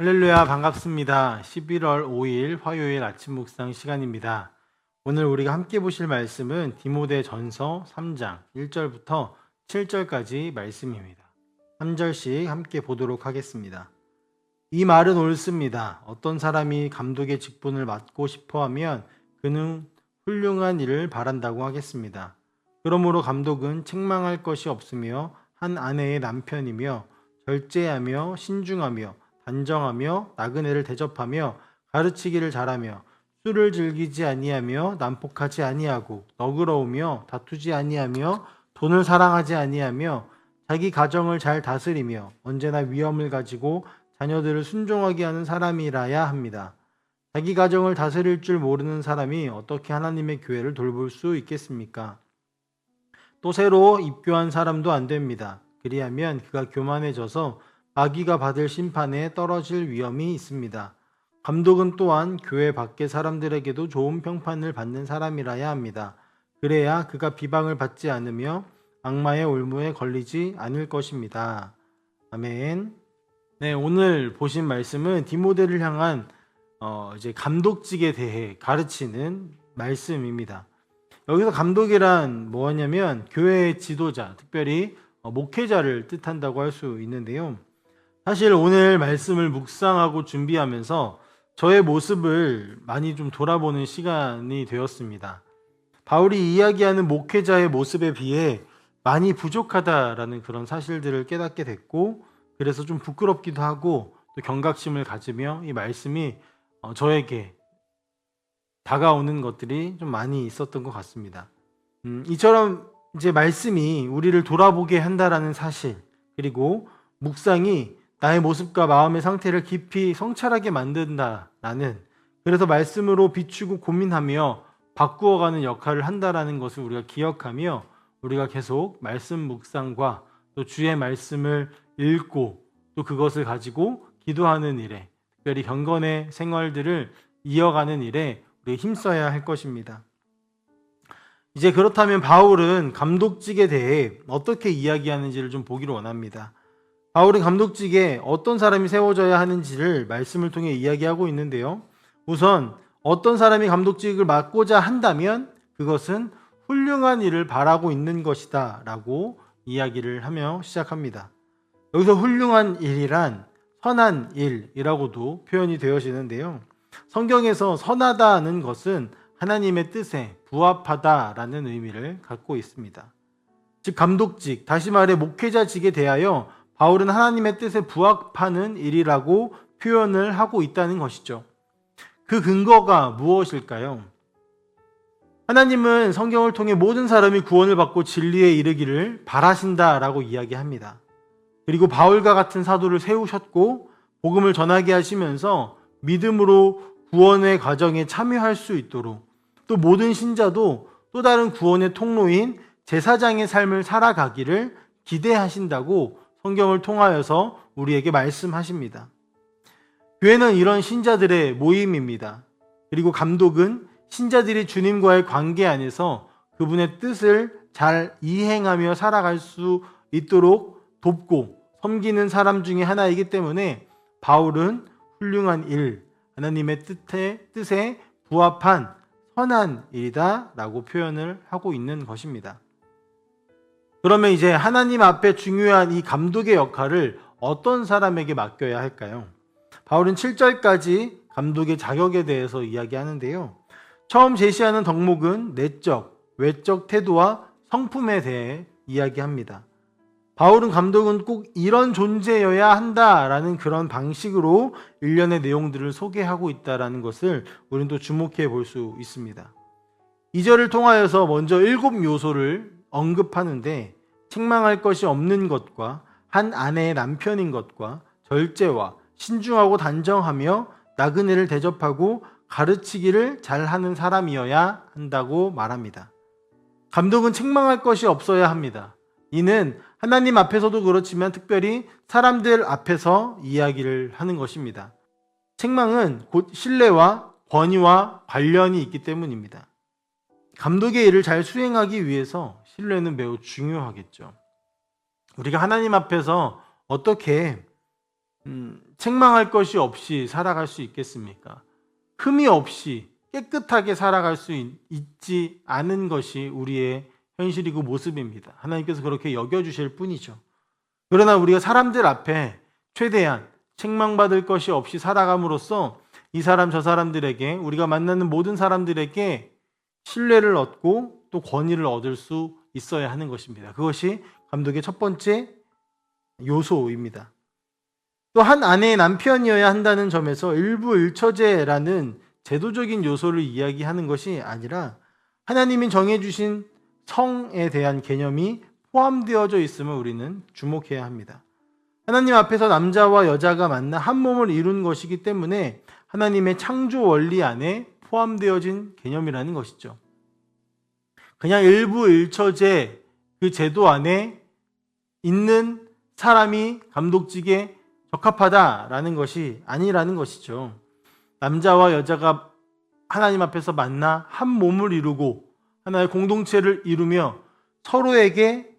할렐루야, 반갑습니다. 11월 5일 화요일 아침 묵상 시간입니다. 오늘 우리가 함께 보실 말씀은 디모데전서 3장 1절부터 7절까지 말씀입니다. 3절씩 함께 보도록 하겠습니다. 이 말은 옳습니다. 어떤 사람이 감독의 직분을 맡고 싶어 하면 그는 훌륭한 일을 바란다고 하겠습니다. 그러므로 감독은 책망할 것이 없으며 한 아내의 남편이며 절제하며 신중하며 단정하며 나그네를 대접하며 가르치기를 잘하며 술을 즐기지 아니하며 난폭하지 아니하고 너그러우며 다투지 아니하며 돈을 사랑하지 아니하며 자기 가정을 잘 다스리며 언제나 위엄을 가지고 자녀들을 순종하게 하는 사람이라야 합니다. 자기 가정을 다스릴 줄 모르는 사람이 어떻게 하나님의 교회를 돌볼 수 있겠습니까? 또 새로 입교한 사람도 안 됩니다. 그리하면 그가 교만해져서 마귀가 받을 심판에 떨어질 위험이 있습니다. 감독은 또한 교회 밖의 사람들에게도 좋은 평판을 받는 사람이라야 합니다. 그래야 그가 비방을 받지 않으며 악마의 올무에 걸리지 않을 것입니다. 아멘. 네, 오늘 보신 말씀은 디모데를 향한 이제 감독직에 대해 가르치는 말씀입니다. 여기서 감독이란 뭐냐면 교회의 지도자, 특별히 목회자를 뜻한다고 할 수 있는데요. 사실 오늘 말씀을 묵상하고 준비하면서 저의 모습을 많이 좀 돌아보는 시간이 되었습니다. 바울이 이야기하는 목회자의 모습에 비해 많이 부족하다라는 그런 사실들을 깨닫게 됐고, 그래서 좀 부끄럽기도 하고 또 경각심을 가지며 이 말씀이 저에게 다가오는 것들이 좀 많이 있었던 것 같습니다. 이처럼 이제 말씀이 우리를 돌아보게 한다라는 사실, 그리고 묵상이 나의 모습과 마음의 상태를 깊이 성찰하게 만든다라는, 그래서 말씀으로 비추고 고민하며 바꾸어가는 역할을 한다라는 것을 우리가 기억하며 우리가 계속 말씀 묵상과 또 주의 말씀을 읽고 또 그것을 가지고 기도하는 일에, 특별히 경건의 생활들을 이어가는 일에 우리가 힘써야 할 것입니다. 이제 그렇다면 바울은 감독직에 대해 어떻게 이야기하는지를 좀 보기를 원합니다. 바울은 감독직에 어떤 사람이 세워져야 하는지를 말씀을 통해 이야기하고 있는데요. 우선 어떤 사람이 감독직을 맡고자 한다면 그것은 훌륭한 일을 바라고 있는 것이다 라고 이야기를 하며 시작합니다. 여기서 훌륭한 일이란 선한 일이라고도 표현이 되어지는데요. 성경에서 선하다는 것은 하나님의 뜻에 부합하다라는 의미를 갖고 있습니다. 즉 감독직, 다시 말해 목회자직에 대하여 바울은 하나님의 뜻에 부합하는 일이라고 표현을 하고 있다는 것이죠. 그 근거가 무엇일까요? 하나님은 성경을 통해 모든 사람이 구원을 받고 진리에 이르기를 바라신다라고 이야기합니다. 그리고 바울과 같은 사도를 세우셨고 복음을 전하게 하시면서 믿음으로 구원의 과정에 참여할 수 있도록, 또 모든 신자도 또 다른 구원의 통로인 제사장의 삶을 살아가기를 기대하신다고 성경을 통하여서 우리에게 말씀하십니다. 교회는 이런 신자들의 모임입니다. 그리고 감독은 신자들이 주님과의 관계 안에서 그분의 뜻을 잘 이행하며 살아갈 수 있도록 돕고 섬기는 사람 중에 하나이기 때문에 바울은 훌륭한 일, 하나님의 뜻에 부합한 선한 일이다 라고 표현을 하고 있는 것입니다. 그러면 이제 하나님 앞에 중요한 이 감독의 역할을 어떤 사람에게 맡겨야 할까요? 바울은 7절까지 감독의 자격에 대해서 이야기하는데요. 처음 제시하는 덕목은 내적, 외적 태도와 성품에 대해 이야기합니다. 바울은 감독은 꼭 이런 존재여야 한다라는 그런 방식으로 일련의 내용들을 소개하고 있다는 것을 우리는 또 주목해 볼 수 있습니다. 2절을 통하여서 먼저 7 요소를 언급하는데, 책망할 것이 없는 것과 한 아내의 남편인 것과 절제와 신중하고 단정하며 나그네를 대접하고 가르치기를 잘하는 사람이어야 한다고 말합니다. 감독은 책망할 것이 없어야 합니다. 이는 하나님 앞에서도 그렇지만 특별히 사람들 앞에서 이야기를 하는 것입니다. 책망은 곧 신뢰와 권위와 관련이 있기 때문입니다. 감독의 일을 잘 수행하기 위해서 신뢰는 매우 중요하겠죠. 우리가 하나님 앞에서 어떻게 책망할 것이 없이 살아갈 수 있겠습니까? 흠이 없이 깨끗하게 살아갈 수 있지 않은 것이 우리의 현실이고 모습입니다. 하나님께서 그렇게 여겨주실 뿐이죠. 그러나 우리가 사람들 앞에 최대한 책망받을 것이 없이 살아감으로써 이 사람 저 사람들에게, 우리가 만나는 모든 사람들에게 신뢰를 얻고 또 권위를 얻을 수 있어야 하는 것입니다. 그것이 감독의 첫 번째 요소입니다. 또 한 아내의 남편이어야 한다는 점에서 일부일처제라는 제도적인 요소를 이야기하는 것이 아니라 하나님이 정해주신 성에 대한 개념이 포함되어져 있음을 우리는 주목해야 합니다. 하나님 앞에서 남자와 여자가 만나 한 몸을 이룬 것이기 때문에 하나님의 창조 원리 안에 포함되어진 개념이라는 것이죠. 그냥 일부일처제 그 제도 안에 있는 사람이 감독직에 적합하다라는 것이 아니라는 것이죠. 남자와 여자가 하나님 앞에서 만나 한 몸을 이루고 하나의 공동체를 이루며 서로에게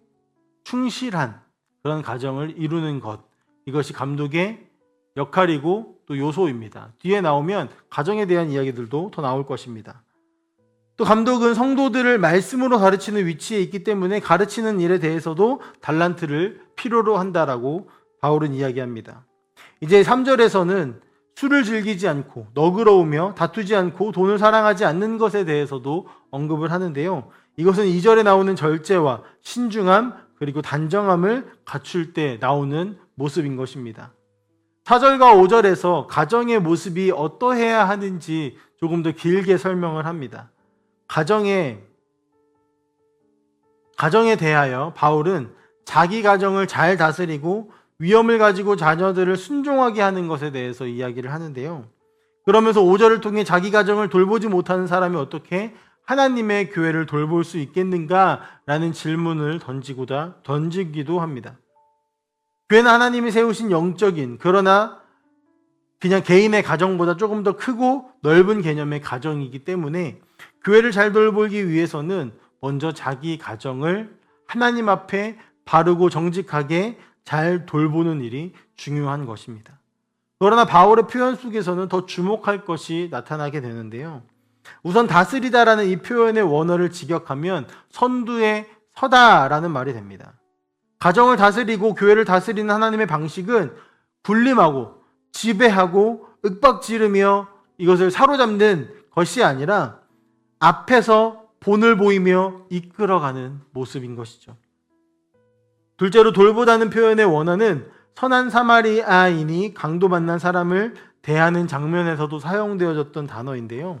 충실한 그런 가정을 이루는 것, 이것이 감독의 역할이고 또 요소입니다. 뒤에 나오면 가정에 대한 이야기들도 더 나올 것입니다. 또 감독은 성도들을 말씀으로 가르치는 위치에 있기 때문에 가르치는 일에 대해서도 달란트를 필요로 한다라고 바울은 이야기합니다. 이제 3절에서는 술을 즐기지 않고 너그러우며 다투지 않고 돈을 사랑하지 않는 것에 대해서도 언급을 하는데요. 이것은 2절에 나오는 절제와 신중함 그리고 단정함을 갖출 때 나오는 모습인 것입니다. 4절과 5절에서 가정의 모습이 어떠해야 하는지 조금 더 길게 설명을 합니다. 가정에 대하여 바울은 자기 가정을 잘 다스리고 위엄을 가지고 자녀들을 순종하게 하는 것에 대해서 이야기를 하는데요. 그러면서 5절을 통해 자기 가정을 돌보지 못하는 사람이 어떻게 하나님의 교회를 돌볼 수 있겠는가라는 질문을 던지기도 합니다. 교회는 하나님이 세우신 영적인, 그러나 그냥 개인의 가정보다 조금 더 크고 넓은 개념의 가정이기 때문에 교회를 잘 돌보기 위해서는 먼저 자기 가정을 하나님 앞에 바르고 정직하게 잘 돌보는 일이 중요한 것입니다. 그러나 바울의 표현 속에서는 더 주목할 것이 나타나게 되는데요. 우선 다스리다라는 이 표현의 원어를 직역하면 선두에 서다라는 말이 됩니다. 가정을 다스리고 교회를 다스리는 하나님의 방식은 군림하고 지배하고 윽박지르며 이것을 사로잡는 것이 아니라 앞에서 본을 보이며 이끌어가는 모습인 것이죠. 둘째로 돌보다는 표현의 원어는 선한 사마리아인이 강도 만난 사람을 대하는 장면에서도 사용되어졌던 단어인데요.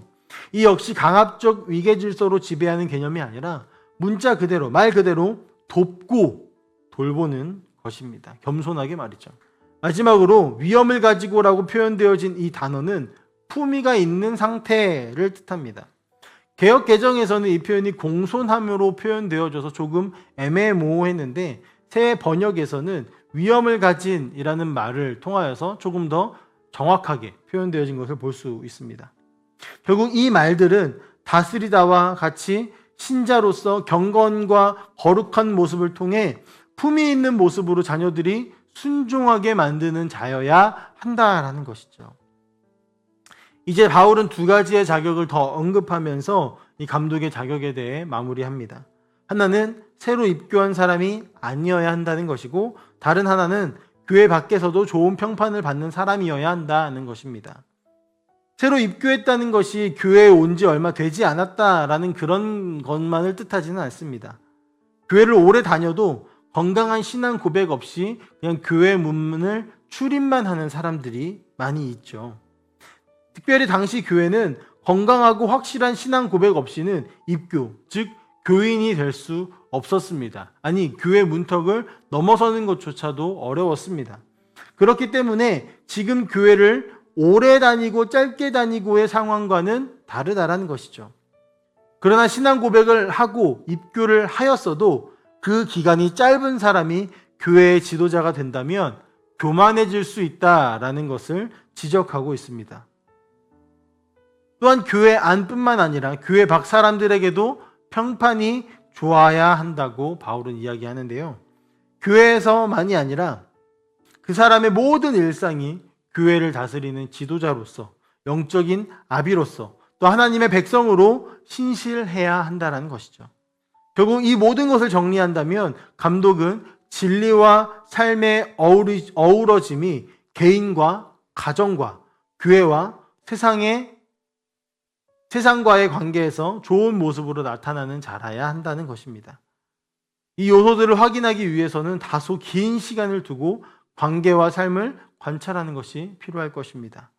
이 역시 강압적 위계질서로 지배하는 개념이 아니라 문자 그대로, 말 그대로 돕고 돌보는 것입니다. 겸손하게 말이죠. 마지막으로 위엄을 가지고라고 표현되어진 이 단어는 품위가 있는 상태를 뜻합니다. 개역 개정에서는 이 표현이 공손함으로 표현되어져서 조금 애매모호했는데 새 번역에서는 위엄을 가진이라는 말을 통하여서 조금 더 정확하게 표현되어진 것을 볼 수 있습니다. 결국 이 말들은 다스리다와 같이 신자로서 경건과 거룩한 모습을 통해 품위 있는 모습으로 자녀들이 순종하게 만드는 자여야 한다라는 것이죠. 이제 바울은 두 가지의 자격을 더 언급하면서 이 감독의 자격에 대해 마무리합니다. 하나는 새로 입교한 사람이 아니어야 한다는 것이고 다른 하나는 교회 밖에서도 좋은 평판을 받는 사람이어야 한다는 것입니다. 새로 입교했다는 것이 교회에 온 지 얼마 되지 않았다라는 그런 것만을 뜻하지는 않습니다. 교회를 오래 다녀도 건강한 신앙 고백 없이 그냥 교회 문문을 출입만 하는 사람들이 많이 있죠. 특별히 당시 교회는 건강하고 확실한 신앙 고백 없이는 입교, 즉 교인이 될 수 없었습니다. 아니, 교회 문턱을 넘어서는 것조차도 어려웠습니다. 그렇기 때문에 지금 교회를 오래 다니고 짧게 다니고의 상황과는 다르다라는 것이죠. 그러나 신앙 고백을 하고 입교를 하였어도 그 기간이 짧은 사람이 교회의 지도자가 된다면 교만해질 수 있다라는 것을 지적하고 있습니다. 또한 교회 안뿐만 아니라 교회 밖 사람들에게도 평판이 좋아야 한다고 바울은 이야기하는데요. 교회에서만이 아니라 그 사람의 모든 일상이 교회를 다스리는 지도자로서, 영적인 아비로서, 또 하나님의 백성으로 신실해야 한다는 것이죠. 결국 이 모든 것을 정리한다면 감독은 진리와 삶의 어우러짐이 개인과 가정과 교회와 세상과의 관계에서 좋은 모습으로 나타나는 자라야 한다는 것입니다. 이 요소들을 확인하기 위해서는 다소 긴 시간을 두고 관계와 삶을 관찰하는 것이 필요할 것입니다.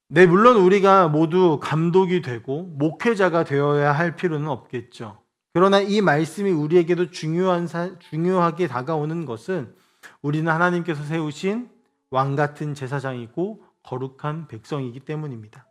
네, 물론 우리가 모두 감독이 되고 목회자가 되어야 할 필요는 없겠죠. 그러나 이 말씀이 우리에게도 중요하게 다가오는 것은 우리는 하나님께서 세우신 왕 같은 제사장이고 거룩한 백성이기 때문입니다.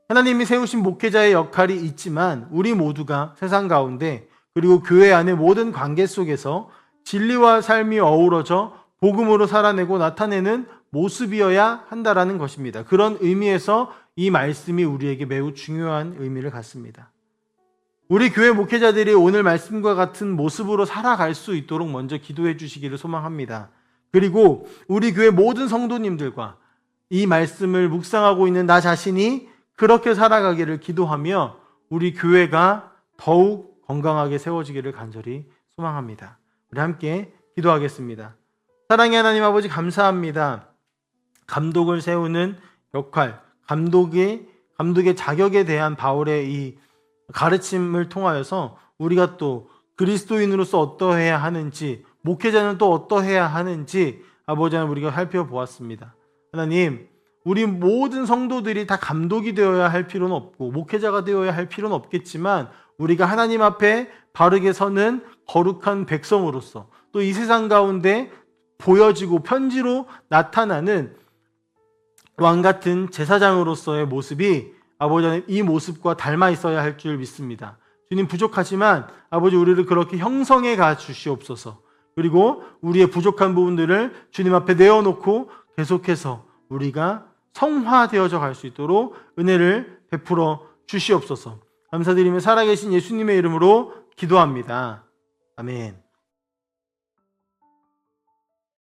하나님이 세우신 목회자의 역할이 있지만 우리 모두가 세상 가운데 그리고 교회 안의 모든 관계 속에서 진리와 삶이 어우러져 복음으로 살아내고 나타내는 모습이어야 한다라는 것입니다. 그런 의미에서 이 말씀이 우리에게 매우 중요한 의미를 갖습니다. 우리 교회 목회자들이 오늘 말씀과 같은 모습으로 살아갈 수 있도록 먼저 기도해 주시기를 소망합니다. 그리고 우리 교회 모든 성도님들과 이 말씀을 묵상하고 있는 나 자신이 그렇게 살아가기를 기도하며 우리 교회가 더욱 건강하게 세워지기를 간절히 소망합니다. 우리 함께 기도하겠습니다. 사랑의 하나님 아버지, 감사합니다. 감독을 세우는 역할, 감독의 자격에 대한 바울의 이 가르침을 통하여서 우리가 또 그리스도인으로서 어떠해야 하는지, 목회자는 또 어떠해야 하는지 아버지 하나님 우리가 살펴보았습니다. 하나님, 우리 모든 성도들이 다 감독이 되어야 할 필요는 없고 목회자가 되어야 할 필요는 없겠지만 우리가 하나님 앞에 바르게 서는 거룩한 백성으로서 또 이 세상 가운데 보여지고 편지로 나타나는 왕 같은 제사장으로서의 모습이 아버지 하나님 이 모습과 닮아 있어야 할 줄 믿습니다. 주님, 부족하지만 아버지 우리를 그렇게 형성해 가 주시옵소서. 그리고 우리의 부족한 부분들을 주님 앞에 내어놓고 계속해서 우리가 성화되어져 갈 수 있도록 은혜를 베풀어 주시옵소서. 감사드리며 살아계신 예수님의 이름으로 기도합니다. 아멘.